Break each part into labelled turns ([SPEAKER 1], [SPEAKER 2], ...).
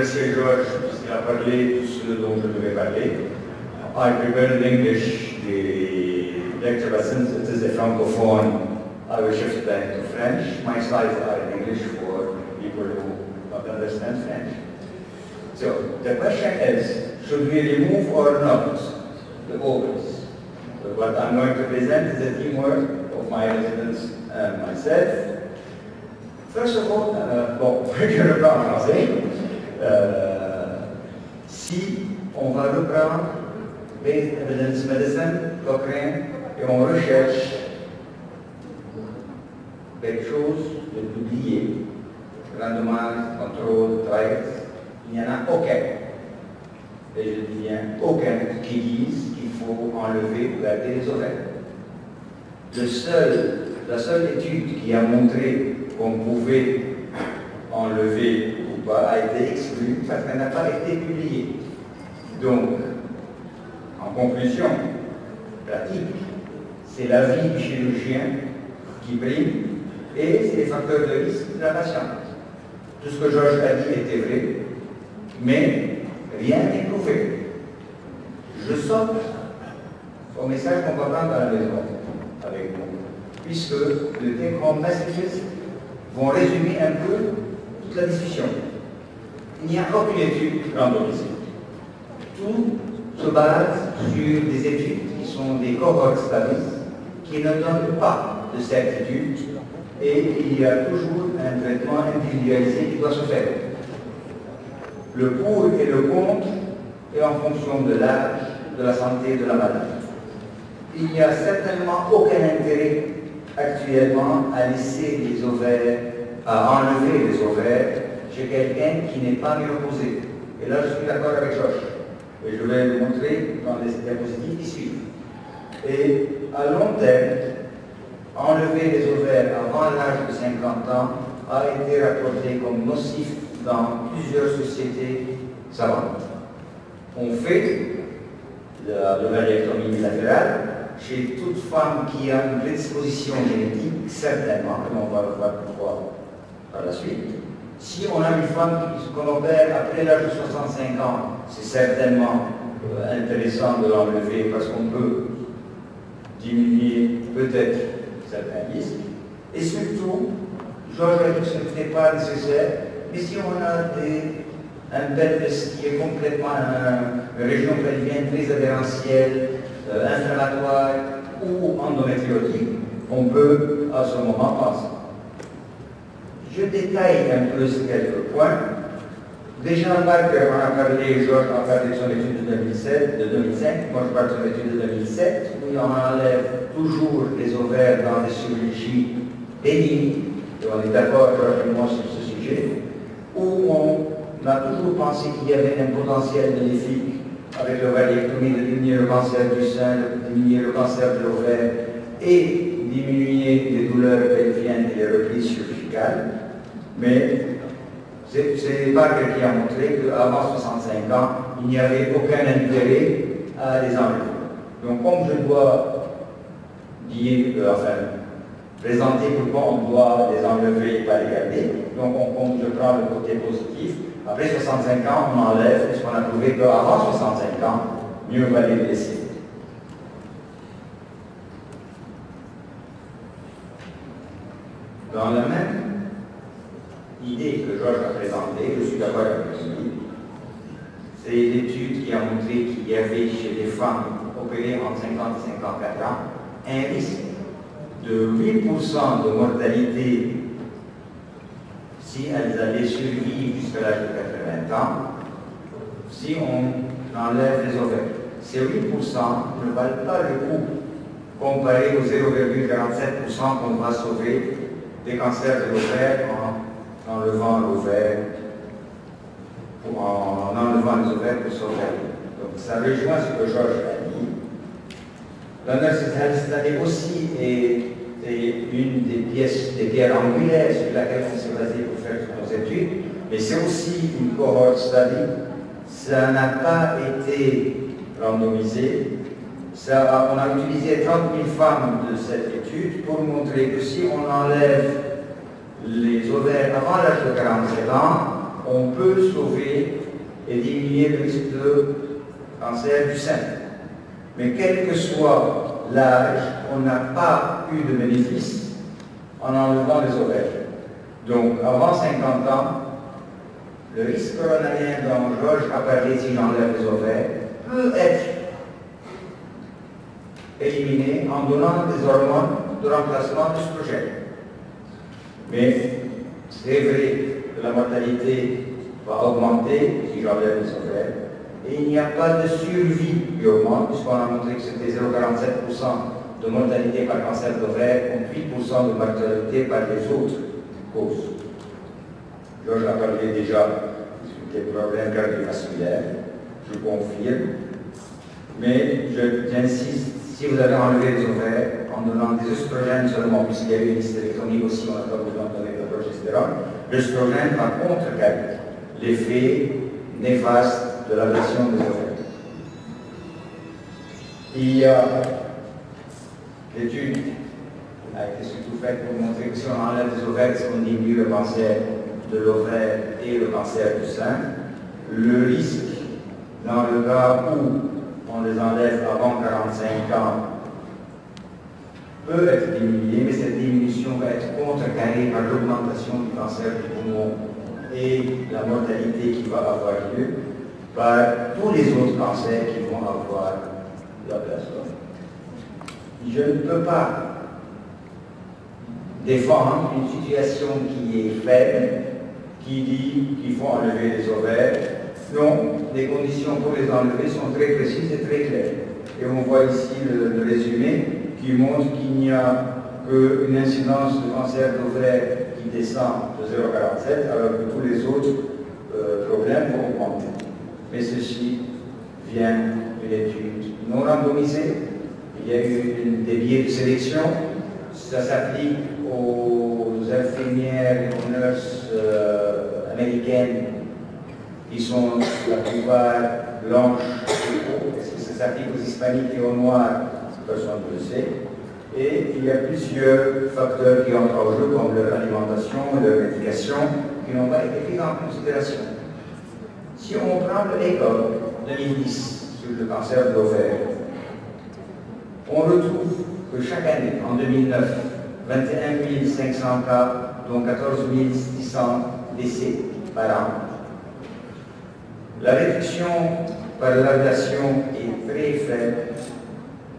[SPEAKER 1] remercier Georges qui a parlé tout ce dont je devais parler. I prepared in English the lecture, but since it is a francophone, I will shift back to French. My slides are in English for people who understand French. So the question is, should we remove or not the ovals? So what I'm going to present is a teamwork of my residents and myself. First of all, bon, je le parle en français. Si on va reprendre Based Evidence Medicine, Cochrane, et on recherche quelque chose de publié, randomised, control, trials, il n'y en a aucun. Et je dis bien aucun qui dise qu'il faut enlever ou garder les ovaires. La seule étude qui a montré qu'on pouvait enlever ou pas a été exclue parce qu'elle n'a pas été publiée. Donc, en conclusion pratique, c'est l'avis du chirurgien qui prime et c'est les facteurs de risque de la patiente. Tout ce que Georges a dit était vrai, mais rien n'est prouvé. Je saute au message qu'on va prendre à la maison avec vous, puisque le take-home messages vont résumer un peu toute la discussion. Il n'y a aucune étude randomisée. Tout se base sur des études qui sont des cohort studies qui ne donnent pas de certitude et il y a toujours un traitement individualisé qui doit se faire. Le pour et le contre est en fonction de l'âge, de la santé de la maladie. Il n'y a certainement aucun intérêt actuellement à laisser les ovaires, à enlever les ovaires chez quelqu'un qui n'est pas ménopausé. Et là, je suis d'accord avec Georges. Et je vais le montrer dans les diapositives qui suivent. Et à long terme, enlever les ovaires avant l'âge de 50 ans a été rapporté comme nocif dans plusieurs sociétés savantes. On fait l'ovariectomie bilatérale chez toute femme qui a une prédisposition génétique, certainement, et on va le voir pourquoi par la suite. Si on a une femme qu'on opère après l'âge de 65 ans, c'est certainement intéressant de l'enlever parce qu'on peut diminuer peut-être certains risques. Et surtout, Georges a dit que ce n'était pas nécessaire, mais si on a un pelvis qui est complètement une région pelvienne très adhérentielle, inflammatoire ou endométriotique, on peut à ce moment penser. Je détaille un peu ces quelques points. Déjà, Barker en a parlé, Georges en a parlé de son étude de 2005, moi je parle de son étude de 2007, où on enlève toujours les ovaires dans des chirurgies bénignes, et on est d'accord, Georges et moi, sur ce sujet, où on a toujours pensé qu'il y avait un potentiel bénéfique avec l'ovariectomie de diminuer le cancer du sein, de diminuer le cancer de l'ovaire et diminuer les douleurs pelviennes et les reprises chirurgicales. Mais c'est Barker qui a montré qu'avant 65 ans, il n'y avait aucun intérêt à les enlever. Donc, comme je dois dire, présenter pourquoi on doit les enlever et pas les garder, donc je prends le côté positif. Après 65 ans, on enlève, puisqu'on a trouvé qu'avant 65 ans, mieux valait les laisser. Dans la même idée que Georges a présentée, je suis d'accord avec lui, c'est l'étude qui a montré qu'il y avait chez les femmes opérées entre 50 et 54 ans un risque de 8% de mortalité si elles allaient survivre jusqu'à l'âge de 80 ans, si on enlève les ovaires. Ces 8% ne valent pas le coup comparé aux 0,47% qu'on va sauver des cancers de l'ovaire en enlevant l'ovaire, en enlevant les ovaires pour sauver. Donc ça rejoint ce que Georges a dit. La Nurses Health Study aussi est une des pièces, des pierres angulaires sur laquelle on s'est basé pour faire toutes nos études, mais c'est aussi une cohort study. Ça n'a pas été randomisé. On a utilisé 30 000 femmes de cette étude pour montrer que si on enlève les ovaires avant l'âge de 47 ans, on peut sauver et diminuer le risque de cancer du sein. Mais quel que soit l'âge, on n'a pas eu de bénéfice en enlevant les ovaires. Donc, avant 50 ans, le risque coronarien dont Georges a parlé si j'enlève les ovaires peut être éliminé en donnant des hormones de remplacement d'œstrogène. Mais c'est vrai que la mortalité va augmenter si j'enlève les ovaires. Et il n'y a pas de survie qui augmente, puisqu'on a montré que c'était 0,47% de mortalité par cancer d'ovaire contre 8% de mortalité par les autres causes. Georges a parlé déjà des problèmes cardiovasculaires, je confirme. Mais j'insiste, si vous avez enlevé les ovaires en donnant des œstrogènes seulement, puisqu'il y a eu une hystérectomie aussi, on n'a pas besoin de donner de progestérone, l'œstrogène va contrecarrer l'effet néfaste de l'ablation des ovaires. Il y a l'étude qui a été surtout faite pour montrer que si on enlève les ovaires, est-ce qu'on diminue le cancer de l'ovaire et le cancer du sein. Le risque, dans le cas où on les enlève avant 45 ans, peut être diminué, mais cette diminution va être contrecarrée par l'augmentation du cancer du poumon et la mortalité qui va avoir lieu par tous les autres cancers qui vont avoir l'ablation. Je ne peux pas défendre une situation qui est faible, qui dit qu'il faut enlever les ovaires. Non, les conditions pour les enlever sont très précises et très claires. Et on voit ici le résumé qui montre qu'il n'y a qu'une incidence de cancer d'ovaire qui descend de 0,47 alors que tous les autres problèmes vont augmenter. Mais ceci vient d'une étude non randomisée. Il y a eu des biais de sélection. Ça s'applique aux infirmières et aux nurses américaines qui sont la plupart blanches. Est-ce que ça s'applique aux hispaniques et aux noirs? Personne ne le sait. Et il y a plusieurs facteurs qui entrent en jeu, comme leur alimentation, leur médication, qui n'ont pas été pris en considération. Si on prend le ECOG 2010 sur le cancer de l'ovaire, on retrouve que chaque année, en 2009, 21 500 cas, dont 14 600 décès par an. La réduction par l'ablation est très faible.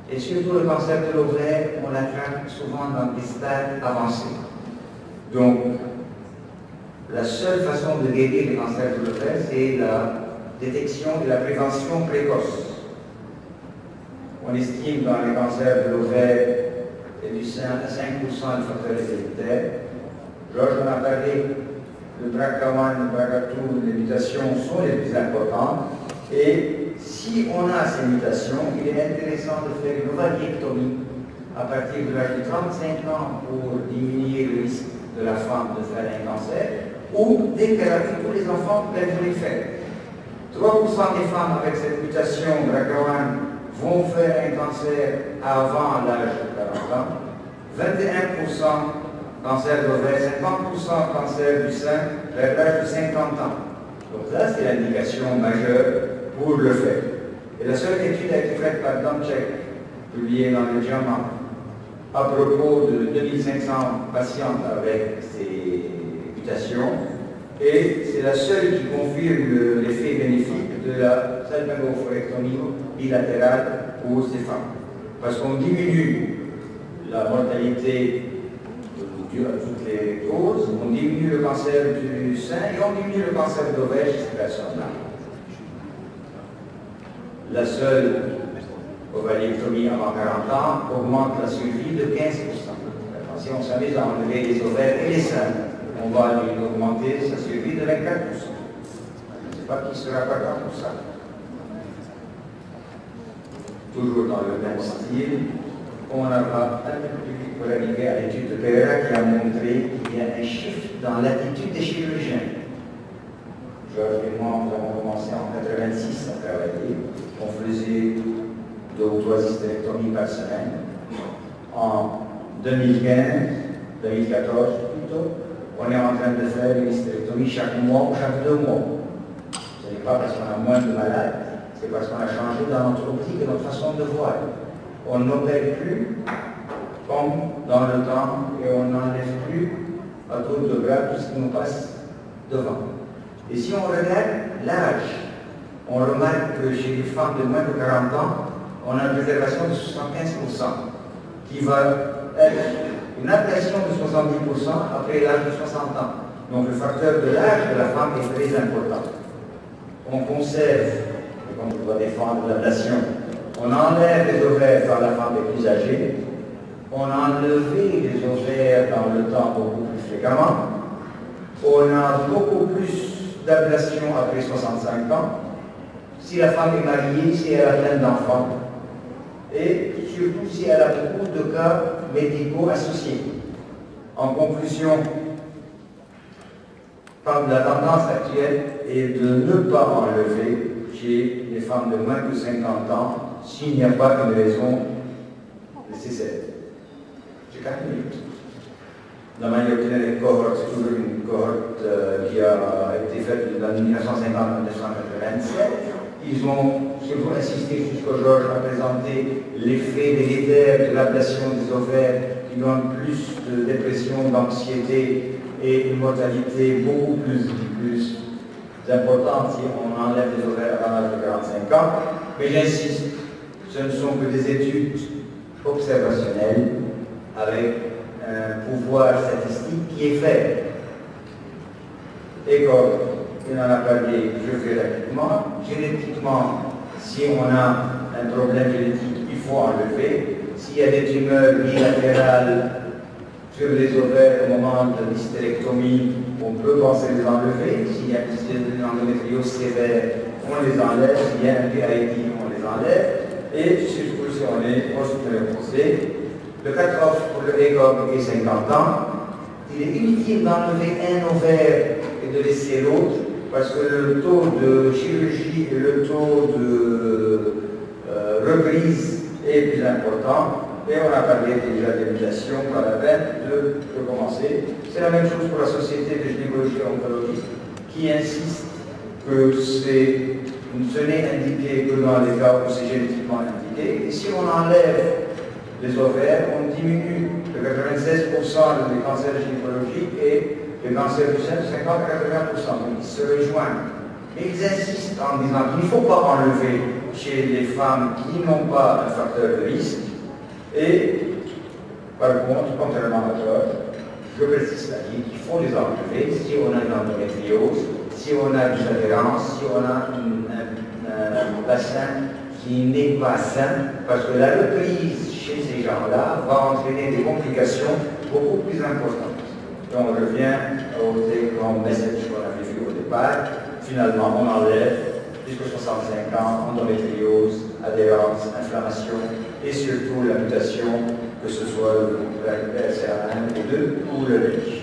[SPEAKER 1] Et surtout le cancer de l'ovaire, on l'attrape souvent dans des stades avancés. Donc, la seule façon de guérir le cancer de l'ovaire, c'est la détection et la prévention précoce. On estime dans les cancers de l'ovaire et du sein à 5% de facteurs héréditaires. Georges en a parlé, le BRCA1, le BRCA2, les mutations sont les plus importantes. Et si on a ces mutations, il est intéressant de faire une ovariectomie à partir de l'âge de 35 ans pour diminuer le risque de la femme de faire un cancer, ou dès qu'elle a fait tous les enfants qu'elle voulait faire. 3% des femmes avec cette mutation BRCA1 vont faire un cancer avant l'âge de 40 ans, 21% cancer d'ovaire, 50% cancer du sein vers l'âge de 50 ans. Donc ça, c'est l'indication majeure pour le faire. Et la seule étude a été faite par Domchek, publiée dans le JAMA, à propos de 2500 patientes avec ces mutations, et c'est la seule qui confirme l'effet bénéfique de la salpingo-oophorectomie bilatérale pour ces femmes. Parce qu'on diminue la mortalité due à toutes les causes, on diminue le cancer du sein et on diminue le cancer d'ovaire chez ces personnes-là. La seule ovariectomie avant 40 ans augmente la survie de 15%. Si on s'amuse à enlever les ovaires et les seins, on va lui augmenter sa survie de 24%. Je ne sais pas qui sera partant pour ça. Toujours dans le même style, on va un peu plus vite pour arriver à l'étude de Pereira qui a montré qu'il y a un shift dans l'attitude des chirurgiens. Georges et moi, nous avons commencé en 1986 à travailler. On faisait 2 ou 3 hystérectomies par semaine. En 2015, 2014 plutôt, on est en train de faire une hystérectomie chaque mois ou chaque 2 mois. Ce n'est pas parce qu'on a moins de malades, c'est parce qu'on a changé dans notre optique et notre façon de voir. On n'opère plus comme dans le temps et on n'enlève plus à tour de bras tout ce qui nous passe devant. Et si on regarde l'âge, on remarque que chez les femmes de moins de 40 ans, on a une préservation de 75%, qui va être une ablation de 70% après l'âge de 60 ans. Donc le facteur de l'âge de la femme est très important. On conserve, et comme on doit défendre l'ablation, on enlève les ovaires quand la femme est plus âgée, on a enlevé les ovaires dans le temps beaucoup plus fréquemment, on a beaucoup plus d'ablation après 65 ans, si la femme est mariée, si elle a plein d'enfants, et surtout si elle a beaucoup de cas médicaux associés. En conclusion, la tendance actuelle est de ne pas enlever chez les femmes de moins de 50 ans s'il n'y a pas une raison nécessaire. J'ai 4 minutes. La manière d'obtenir une cohorte, c'est toujours une cohorte qui a été faite dans 1950-1987. Ils ont surtout insisté jusqu'au Georges à présenter l'effet délétère de l'ablation des ovaires qui donne plus de dépression, d'anxiété et une mortalité beaucoup plus importante si on enlève les ovaires avant l'âge de 45 ans. Mais j'insiste, ce ne sont que des études observationnelles avec un pouvoir statistique qui est faible. Et comme il en a parlé, je fais rapidement, génétiquement, si on a un problème génétique, il faut enlever. S'il y a des tumeurs bilatérales sur les ovaires au moment de l'hystérectomie, on peut penser les enlever. S'il y a une endométriose sévère, on les enlève. S'il y a un PID, on les enlève. Et surtout si on est hospitalisé, le cut-off pour le EGOG est 50 ans. Il est inutile d'enlever un ovaire et de laisser l'autre, parce que le taux de chirurgie et le taux de reprise est plus important. Et on a parlé déjà des mutations, pas la peine de recommencer. C'est la même chose pour la Société de gynécologie et oncologie, qui insiste que ce n'est indiqué que dans les cas où c'est génétiquement indiqué. Et si on enlève les ovaires, on diminue de 96% des cancers gynécologiques et les cancers du sein de 50 à 80%. Donc ils se rejoignent. Mais ils insistent en disant qu'il ne faut pas enlever chez les femmes qui n'ont pas un facteur de risque. Et par contre, contrairement à toi, je précise la vie, il faut les enlever si on a une endométriose, si on a des adhérences, si on a un bassin qui n'est pas sain, parce que la reprise chez ces gens-là va entraîner des complications beaucoup plus importantes. Donc on revient au grand message qu'on avait vu au départ. Finalement, on enlève jusqu'à 65 ans, endométriose, adhérence, inflammation et surtout la mutation, que ce soit le PRCA1 ou le 2 ou le RIC.